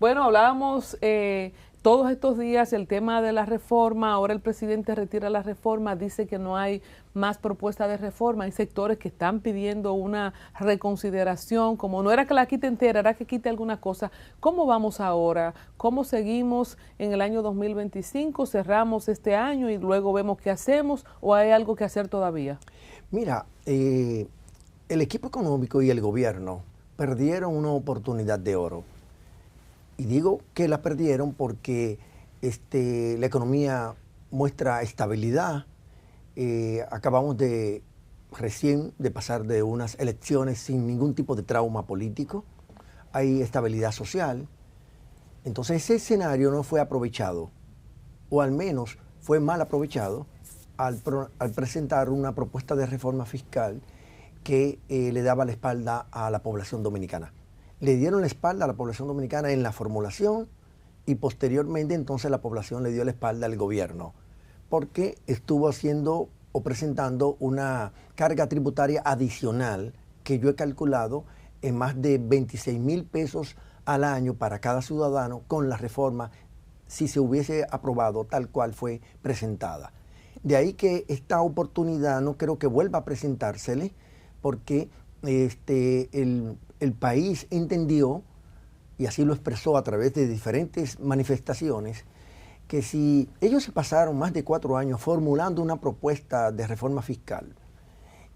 Bueno, hablábamos todos estos días el tema de la reforma. Ahora el presidente retira la reforma, dice que no hay más propuestas de reforma. Hay sectores que están pidiendo una reconsideración, como no era que la quite entera, era que quite alguna cosa. ¿Cómo vamos ahora? ¿Cómo seguimos en el año 2025? ¿Cerramos este año y luego vemos qué hacemos o hay algo que hacer todavía? Mira, el equipo económico y el gobierno perdieron una oportunidad de oro. Y digo que la perdieron porque la economía muestra estabilidad. Acabamos recién de pasar de unas elecciones sin ningún tipo de trauma político. Hay estabilidad social. Entonces ese escenario no fue aprovechado, o al menos fue mal aprovechado al presentar una propuesta de reforma fiscal que le daba la espalda a la población dominicana. Le dieron la espalda a la población dominicana en la formulación y posteriormente entonces la población le dio la espalda al gobierno porque estuvo haciendo o presentando una carga tributaria adicional que yo he calculado en más de 26,000 pesos al año para cada ciudadano con la reforma si se hubiese aprobado tal cual fue presentada. De ahí que esta oportunidad no creo que vuelva a presentársele porque el país entendió, y así lo expresó a través de diferentes manifestaciones, que si ellos se pasaron más de 4 años formulando una propuesta de reforma fiscal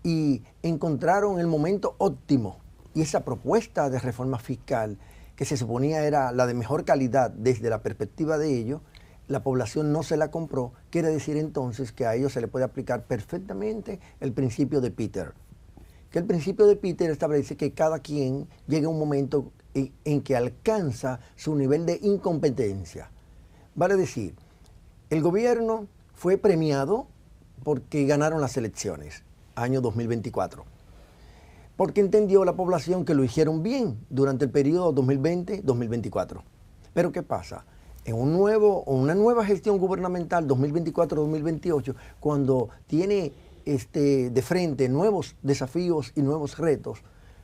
y encontraron el momento óptimo, y esa propuesta de reforma fiscal que se suponía era la de mejor calidad desde la perspectiva de ellos, la población no se la compró, quiere decir entonces que a ellos se le puede aplicar perfectamente el principio de Peter. Que el principio de Peter establece que cada quien llega a un momento en que alcanza su nivel de incompetencia. Vale decir, el gobierno fue premiado porque ganaron las elecciones, año 2024, porque entendió la población que lo hicieron bien durante el periodo 2020-2024. Pero ¿qué pasa? En una nueva gestión gubernamental 2024-2028, cuando tiene de frente nuevos desafíos y nuevos retos,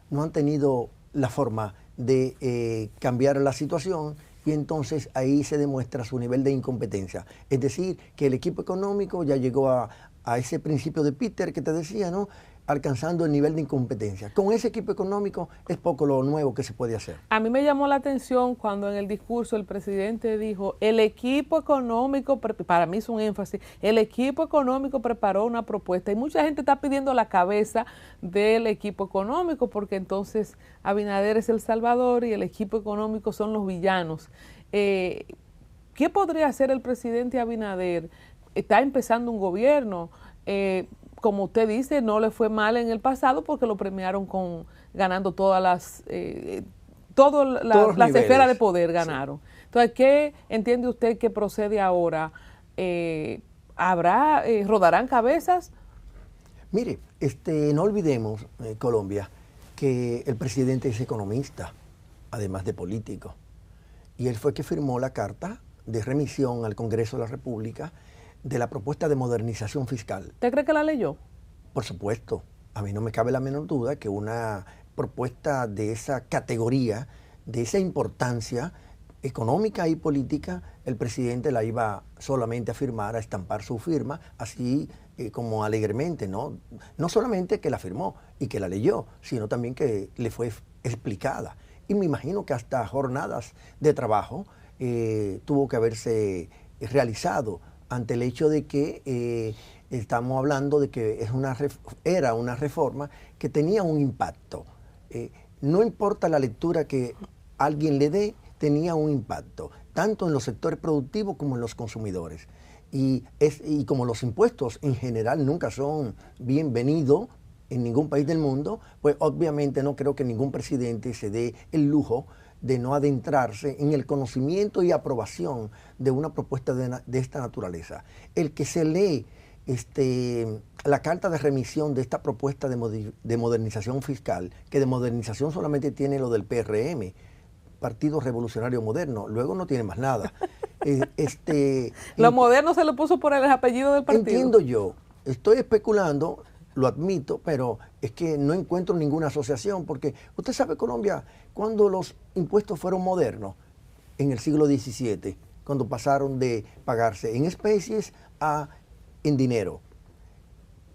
no han tenido la forma de cambiar la situación y entonces ahí se demuestra su nivel de incompetencia. Es decir, que el equipo económico ya llegó a ese principio de Peter que te decía, ¿no?, alcanzando el nivel de incompetencia. Con ese equipo económico es poco lo nuevo que se puede hacer. A mí me llamó la atención cuando en el discurso el presidente dijo, el equipo económico, para mí es un énfasis, el equipo económico preparó una propuesta y mucha gente está pidiendo la cabeza del equipo económico porque entonces Abinader es el salvador y el equipo económico son los villanos. ¿Qué podría hacer el presidente Abinader? Está empezando un gobierno, como usted dice, no le fue mal en el pasado porque lo premiaron ganando todas las esferas de poder ganaron. Sí. Entonces, ¿qué entiende usted que procede ahora? ¿Rodarán cabezas? Mire, no olvidemos, Colombia, que el presidente es economista, además de político. Y él fue que firmó la carta de remisión al Congreso de la República de la propuesta de modernización fiscal. ¿Usted cree que la leyó? Por supuesto. A mí no me cabe la menor duda que una propuesta de esa categoría, de esa importancia económica y política, el presidente la iba solamente a firmar, a estampar su firma, así como alegremente, ¿no? No solamente que la firmó y que la leyó, sino también que le fue explicada. Y me imagino que hasta jornadas de trabajo tuvo que haberse realizado ante el hecho de que estamos hablando de que era una reforma que tenía un impacto. No importa la lectura que alguien le dé, tenía un impacto, tanto en los sectores productivos como en los consumidores. Y como los impuestos en general nunca son bienvenidos en ningún país del mundo, pues obviamente no creo que ningún presidente se dé el lujo de no adentrarse en el conocimiento y aprobación de una propuesta de esta naturaleza. El que se lee la carta de remisión de esta propuesta de modernización fiscal, que de modernización solamente tiene lo del PRM, Partido Revolucionario Moderno, luego no tiene más nada. Lo moderno se lo puso por el apellido del partido. Entiendo yo, estoy especulando, lo admito, pero es que no encuentro ninguna asociación, porque usted sabe, Colombia, cuando los impuestos fueron modernos, en el siglo XVII, cuando pasaron de pagarse en especies a en dinero.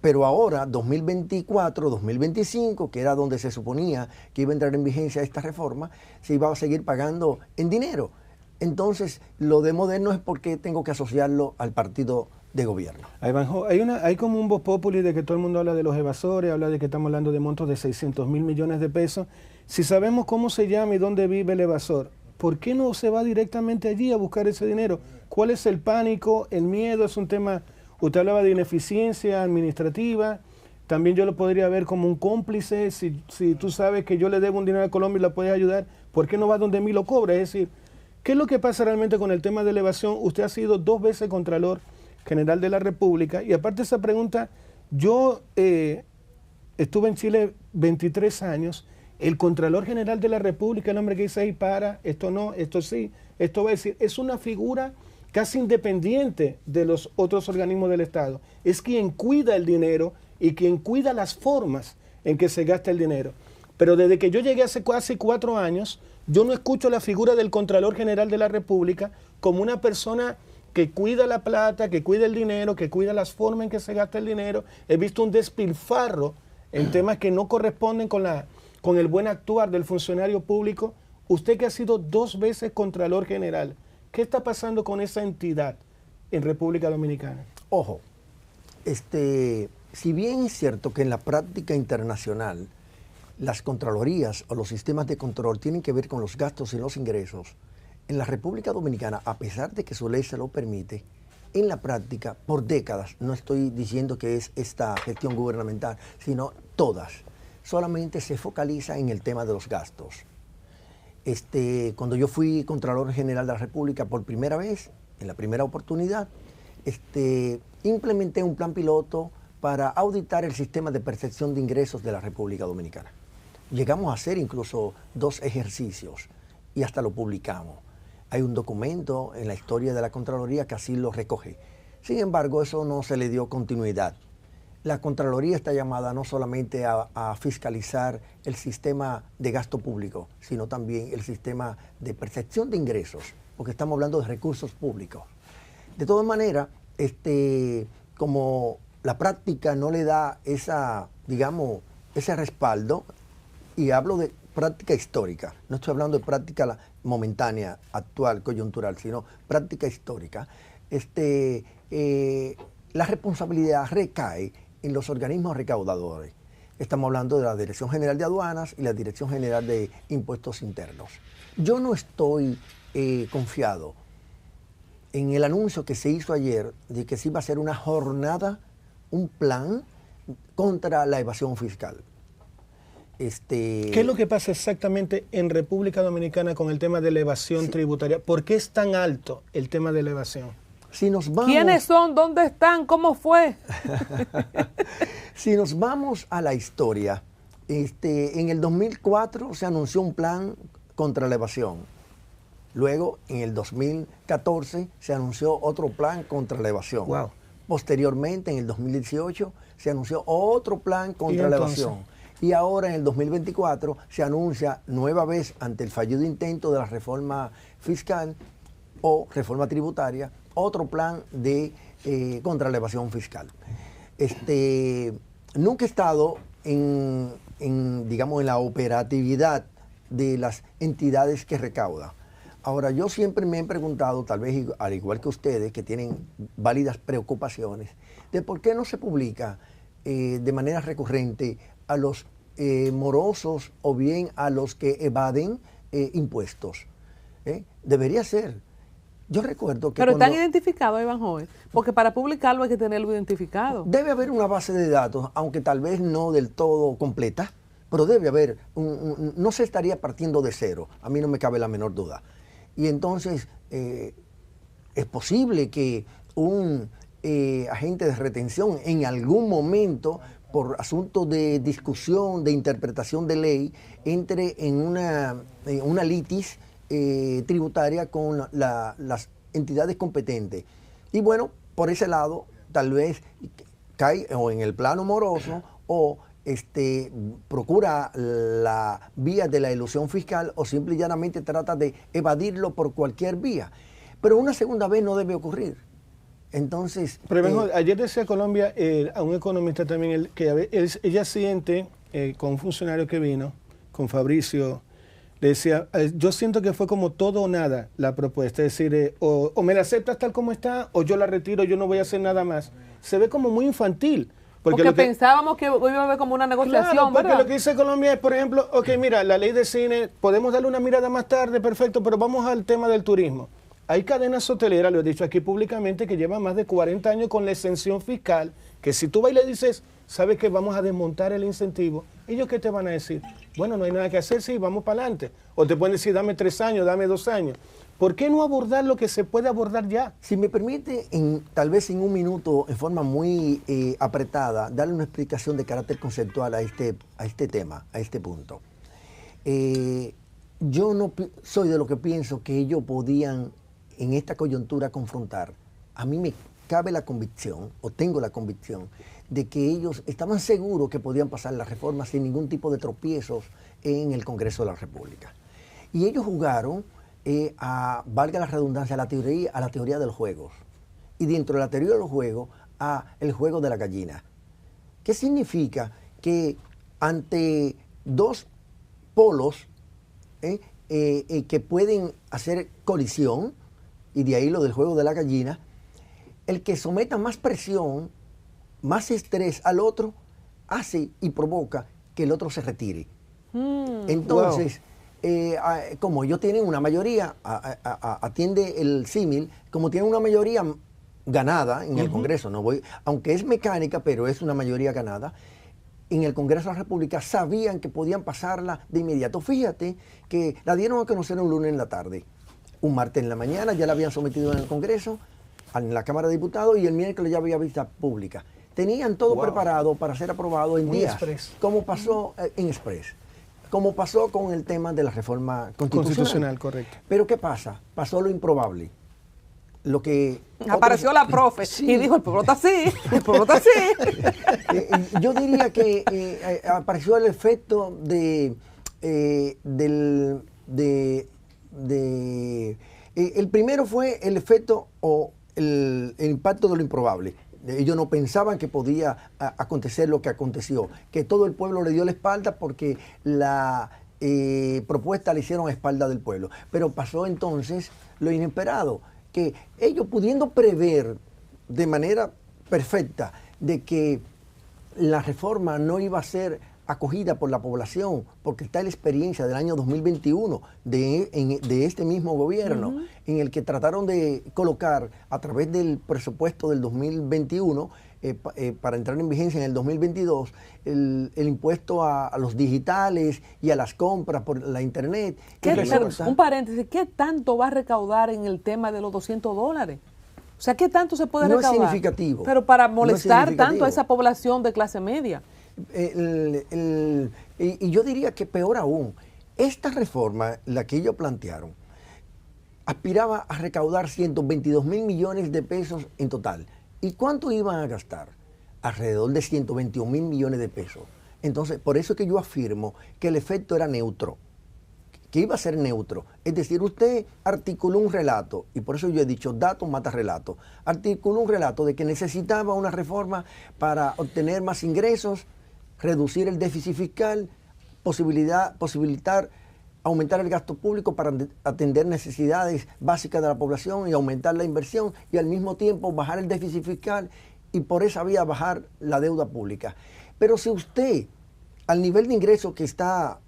Pero ahora, 2024, 2025, que era donde se suponía que iba a entrar en vigencia esta reforma, se iba a seguir pagando en dinero. Entonces, lo de moderno es porque tengo que asociarlo al partido de gobierno. Hay como un voz populi de que todo el mundo habla de los evasores, habla de que estamos hablando de montos de 600 mil millones de pesos. Si sabemos cómo se llama y dónde vive el evasor, ¿por qué no se va directamente allí a buscar ese dinero? ¿Cuál es el pánico, el miedo? Es un tema, usted hablaba de ineficiencia administrativa, también yo lo podría ver como un cómplice. Si tú sabes que yo le debo un dinero a Colombia y la puedes ayudar, ¿por qué no va donde mí lo cobra? Es decir, ¿qué es lo que pasa realmente con el tema de la evasión? Usted ha sido 2 veces Contralor General de la República, y aparte de esa pregunta, yo estuve en Chile 23 años, el Contralor General de la República, el hombre que dice ahí para, esto no, esto sí, esto va a decir, es una figura casi independiente de los otros organismos del Estado, es quien cuida el dinero y quien cuida las formas en que se gasta el dinero. Pero desde que yo llegué hace casi 4 años, yo no escucho la figura del Contralor General de la República como una persona que cuida la plata, que cuida el dinero, que cuida las formas en que se gasta el dinero. He visto un despilfarro en temas que no corresponden con el buen actuar del funcionario público. Usted que ha sido 2 veces Contralor General, ¿qué está pasando con esa entidad en República Dominicana? Ojo, si bien es cierto que en la práctica internacional las contralorías o los sistemas de control tienen que ver con los gastos y los ingresos, en la República Dominicana, a pesar de que su ley se lo permite, en la práctica, por décadas, no estoy diciendo que es esta gestión gubernamental, sino todas, solamente se focaliza en el tema de los gastos. Cuando yo fui Contralor General de la República por primera vez, en la primera oportunidad, implementé un plan piloto para auditar el sistema de percepción de ingresos de la República Dominicana. Llegamos a hacer incluso 2 ejercicios y hasta lo publicamos. Hay un documento en la historia de la Contraloría que así lo recoge. Sin embargo, eso no se le dio continuidad. La Contraloría está llamada no solamente a fiscalizar el sistema de gasto público, sino también el sistema de percepción de ingresos, porque estamos hablando de recursos públicos. De todas maneras, como la práctica no le da ese respaldo, y hablo de práctica histórica, no estoy hablando de práctica momentánea, actual, coyuntural, sino práctica histórica, la responsabilidad recae en los organismos recaudadores. Estamos hablando de la Dirección General de Aduanas y la Dirección General de Impuestos Internos. Yo no estoy confiado en el anuncio que se hizo ayer de que se iba a hacer una jornada, un plan contra la evasión fiscal. ¿Qué es lo que pasa exactamente en República Dominicana con el tema de la evasión tributaria? ¿Por qué es tan alto el tema de la evasión? Si nos vamos, ¿quiénes son? ¿Dónde están? ¿Cómo fue? Si nos vamos a la historia, en el 2004 se anunció un plan contra la evasión. Luego, en el 2014, se anunció otro plan contra la evasión. Wow. Posteriormente, en el 2018, se anunció otro plan contra la evasión. Y ahora, en el 2024, se anuncia nueva vez, ante el fallido intento de la reforma fiscal o reforma tributaria, otro plan contra la evasión fiscal. Nunca he estado en la operatividad de las entidades que recaudan. Ahora, yo siempre me he preguntado, tal vez al igual que ustedes, que tienen válidas preocupaciones, de por qué no se publica de manera recurrente a los morosos o bien a los que evaden impuestos. Debería ser. Yo recuerdo que... Pero están identificados, Ivanhoe, porque para publicarlo hay que tenerlo identificado. Debe haber una base de datos, aunque tal vez no del todo completa, pero debe haber, no se estaría partiendo de cero, a mí no me cabe la menor duda. Y entonces es posible que un agente de retención en algún momento, por asuntos de discusión, de interpretación de ley, entre en una litis tributaria con las entidades competentes. Y bueno, por ese lado, tal vez cae o en el plano moroso o procura la vía de la elusión fiscal o simple y llanamente trata de evadirlo por cualquier vía. Pero una segunda vez no debe ocurrir. Entonces... Pero ayer decía Colombia, a un economista también, que ella siente, con un funcionario que vino, con Fabricio, le decía, yo siento que fue como todo o nada la propuesta, es decir, o me la aceptas tal como está, o yo la retiro, yo no voy a hacer nada más. Se ve como muy infantil. Porque pensábamos que iba a haber como una negociación, claro, porque ¿verdad? lo que dice Colombia es, por ejemplo, ok, mira, la ley de cine, podemos darle una mirada más tarde, perfecto, pero vamos al tema del turismo. Hay cadenas hoteleras, lo he dicho aquí públicamente, que llevan más de 40 años con la exención fiscal, que si tú vas y le dices, sabes que vamos a desmontar el incentivo, ¿ellos qué te van a decir? Bueno, no hay nada que hacer, sí, vamos para adelante. O te pueden decir, dame 3 años, dame 2 años. ¿Por qué no abordar lo que se puede abordar ya? Si me permite, tal vez en un minuto, en forma muy apretada, darle una explicación de carácter conceptual a este tema, a este punto. Yo no soy de lo que pienso que ellos podían, en esta coyuntura, confrontar. A mí me cabe la convicción, o tengo la convicción, de que ellos estaban seguros que podían pasar las reformas sin ningún tipo de tropiezos en el Congreso de la República. Y ellos jugaron... valga la redundancia, a la teoría de los juegos. Y dentro de la teoría de los juegos, a el juego de la gallina. ¿Qué significa? Que ante dos polos que pueden hacer colisión, y de ahí lo del juego de la gallina, el que someta más presión, más estrés al otro, hace y provoca que el otro se retire. Entonces... Wow. Como ellos tienen una mayoría, atiende el símil, como tienen una mayoría ganada en el Congreso, aunque es mecánica, pero es una mayoría ganada, en el Congreso de la República sabían que podían pasarla de inmediato. Fíjate que la dieron a conocer un lunes en la tarde, un martes en la mañana ya la habían sometido en el Congreso, en la Cámara de Diputados, y el miércoles ya había vista pública. Tenían todo preparado para ser aprobado en días, como pasó en Express. Como pasó con el tema de la reforma constitucional. Correcto. Pero ¿qué pasa? Pasó lo improbable. Lo que apareció la profe y dijo, el pueblo está así, el pueblo está así. Yo diría que apareció el efecto el primero fue el efecto o el impacto de lo improbable. Ellos no pensaban que podía acontecer lo que aconteció, que todo el pueblo le dio la espalda porque la propuesta le hicieron a espalda del pueblo. Pero pasó entonces lo inesperado, que ellos pudiendo prever de manera perfecta de que la reforma no iba a ser acogida por la población, porque está la experiencia del año 2021 de este mismo gobierno, en el que trataron de colocar a través del presupuesto del 2021, para entrar en vigencia en el 2022, el impuesto a los digitales y a las compras por la internet. Un paréntesis, ¿qué tanto va a recaudar en el tema de los $200? O sea, ¿qué tanto se puede recaudar? No es significativo. Pero para molestar tanto a esa población de clase media. Y yo diría que peor aún, esta reforma, la que ellos plantearon, aspiraba a recaudar 122.000 millones de pesos en total. ¿Y cuánto iban a gastar? Alrededor de 121.000 millones de pesos. Entonces, por eso es que yo afirmo que el efecto era neutro, que iba a ser neutro. Es decir, usted articuló un relato, y por eso yo he dicho, dato mata relato. Articuló un relato de que necesitaba una reforma para obtener más ingresos, reducir el déficit fiscal, posibilitar aumentar el gasto público para atender necesidades básicas de la población y aumentar la inversión, y al mismo tiempo bajar el déficit fiscal y por esa vía bajar la deuda pública. Pero si usted, al nivel de ingreso que está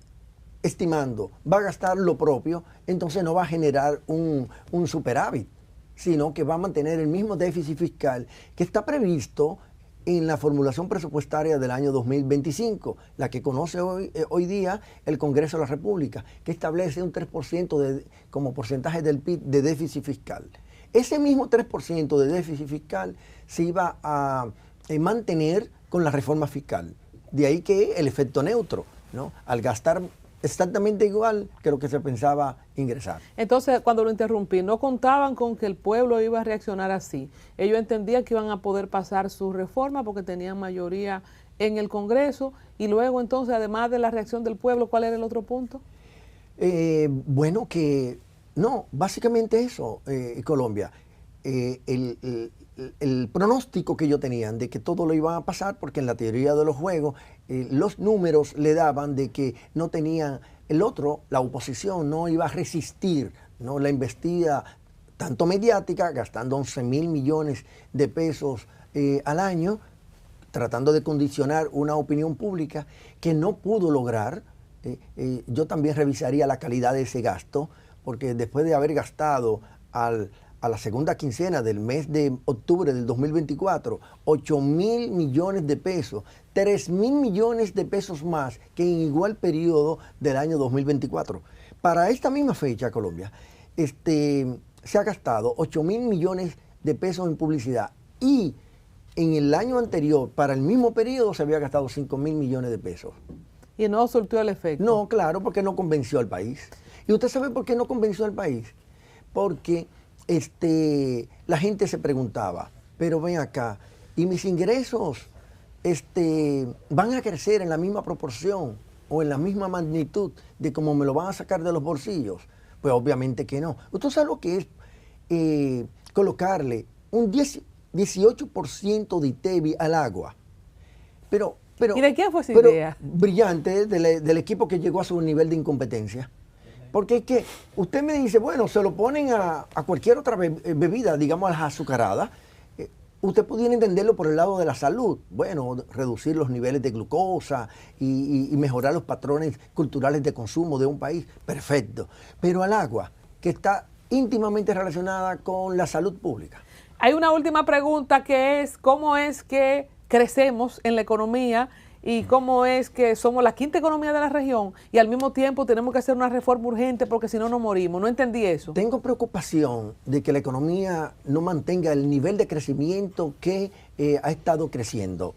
estimando, va a gastar lo propio, entonces no va a generar un superávit, sino que va a mantener el mismo déficit fiscal que está previsto en la formulación presupuestaria del año 2025, la que conoce hoy día el Congreso de la República, que establece un 3% como porcentaje del PIB de déficit fiscal. Ese mismo 3% de déficit fiscal se iba a mantener con la reforma fiscal. De ahí que el efecto neutro, ¿no? Al gastar exactamente igual que lo que se pensaba ingresar. Entonces, cuando lo interrumpí, no contaban con que el pueblo iba a reaccionar así. Ellos entendían que iban a poder pasar su reforma porque tenían mayoría en el Congreso y luego entonces, además de la reacción del pueblo, ¿cuál era el otro punto? Bueno, no, básicamente eso, Colombia. El pronóstico que ellos tenían de que todo lo iba a pasar, porque en la teoría de los juegos, los números le daban de que no tenían, la oposición no iba a resistir, ¿no?, la embestida tanto mediática, gastando 11.000 millones de pesos al año, tratando de condicionar una opinión pública que no pudo lograr. Yo también revisaría la calidad de ese gasto, porque después de haber gastado a la segunda quincena del mes de octubre del 2024, 8.000 millones de pesos, 3.000 millones de pesos más que en igual periodo del año 2024. Para esta misma fecha, Colombia, se ha gastado 8.000 millones de pesos en publicidad y en el año anterior, para el mismo periodo, se había gastado 5.000 millones de pesos. Y no surtió el efecto. No, claro, porque no convenció al país. ¿Y usted sabe por qué no convenció al país? Porque la gente se preguntaba, pero ven acá, ¿y mis ingresos van a crecer en la misma proporción o en la misma magnitud de cómo me lo van a sacar de los bolsillos? Pues obviamente que no. ¿Usted sabe lo que es colocarle un 18% de ITEVI al agua? Pero, ¿y de quién fue esa idea? Brillante, del equipo que llegó a su nivel de incompetencia. Porque es que usted me dice, bueno, se lo ponen a cualquier otra bebida, digamos a las azucaradas. Usted pudiera entenderlo por el lado de la salud. Bueno, reducir los niveles de glucosa y mejorar los patrones culturales de consumo de un país. Perfecto. Pero al agua, que está íntimamente relacionada con la salud pública. Hay una última pregunta que es, ¿cómo es que crecemos en la economía y cómo es que somos la quinta economía de la región y al mismo tiempo tenemos que hacer una reforma urgente porque si no nos morimos? No entendí eso. Tengo preocupación de que la economía no mantenga el nivel de crecimiento que ha estado creciendo.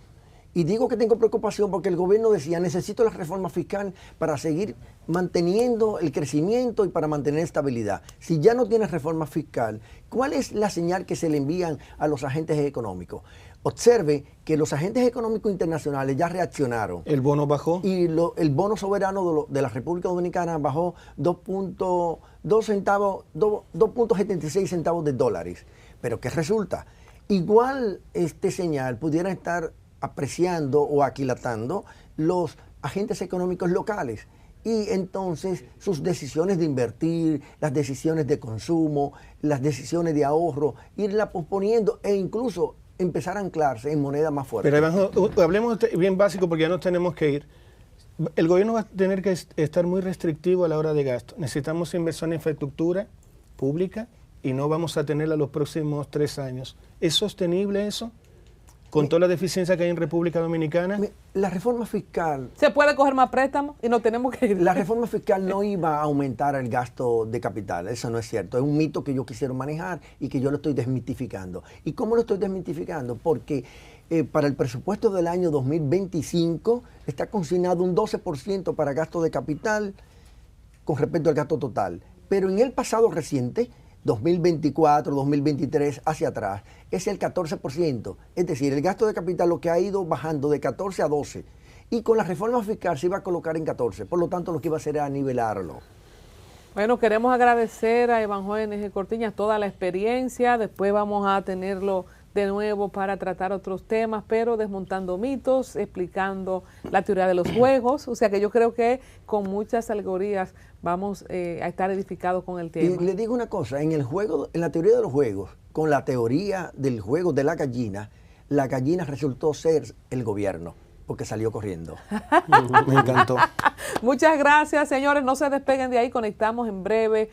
Y digo que tengo preocupación porque el gobierno decía, necesito la reforma fiscal para seguir manteniendo el crecimiento y para mantener estabilidad. Si ya no tienes reforma fiscal, ¿cuál es la señal que se le envían a los agentes económicos? Observe que los agentes económicos internacionales ya reaccionaron. ¿El bono bajó? Y el bono soberano de la República Dominicana bajó 2.76 centavos de dólares. Pero ¿qué resulta? Igual señal pudiera estar apreciando o aquilatando los agentes económicos locales. Y entonces sus decisiones de invertir, las decisiones de consumo, las decisiones de ahorro, irla posponiendo e incluso empezar a anclarse en moneda más fuerte. Pero hablemos bien básico porque ya nos tenemos que ir. El gobierno va a tener que estar muy restrictivo a la hora de gasto. Necesitamos inversión en infraestructura pública y no vamos a tenerla los próximos 3 años. ¿Es sostenible eso? ¿Con toda la deficiencia que hay en República Dominicana? La reforma fiscal... ¿Se puede coger más préstamos y no tenemos que ir? La reforma fiscal no iba a aumentar el gasto de capital, eso no es cierto. Es un mito que yo quisiera manejar y que yo lo estoy desmitificando. ¿Y cómo lo estoy desmitificando? Porque para el presupuesto del año 2025 está consignado un 12% para gasto de capital con respecto al gasto total. Pero en el pasado reciente, 2024, 2023, hacia atrás, es el 14%. Es decir, el gasto de capital lo que ha ido bajando de 14 a 12. Y con la reforma fiscal se iba a colocar en 14. Por lo tanto, lo que iba a hacer era nivelarlo. Bueno, queremos agradecer a Evanjoel N.G. Cortiñas toda la experiencia. Después vamos a tenerlo de nuevo para tratar otros temas, pero desmontando mitos, explicando la teoría de los juegos. O sea que yo creo que con muchas alegorías vamos a estar edificados con el tema. Y le digo una cosa, en la teoría de los juegos, con la teoría del juego de la gallina resultó ser el gobierno, porque salió corriendo. Me encantó. Muchas gracias, señores. No se despeguen de ahí. Conectamos en breve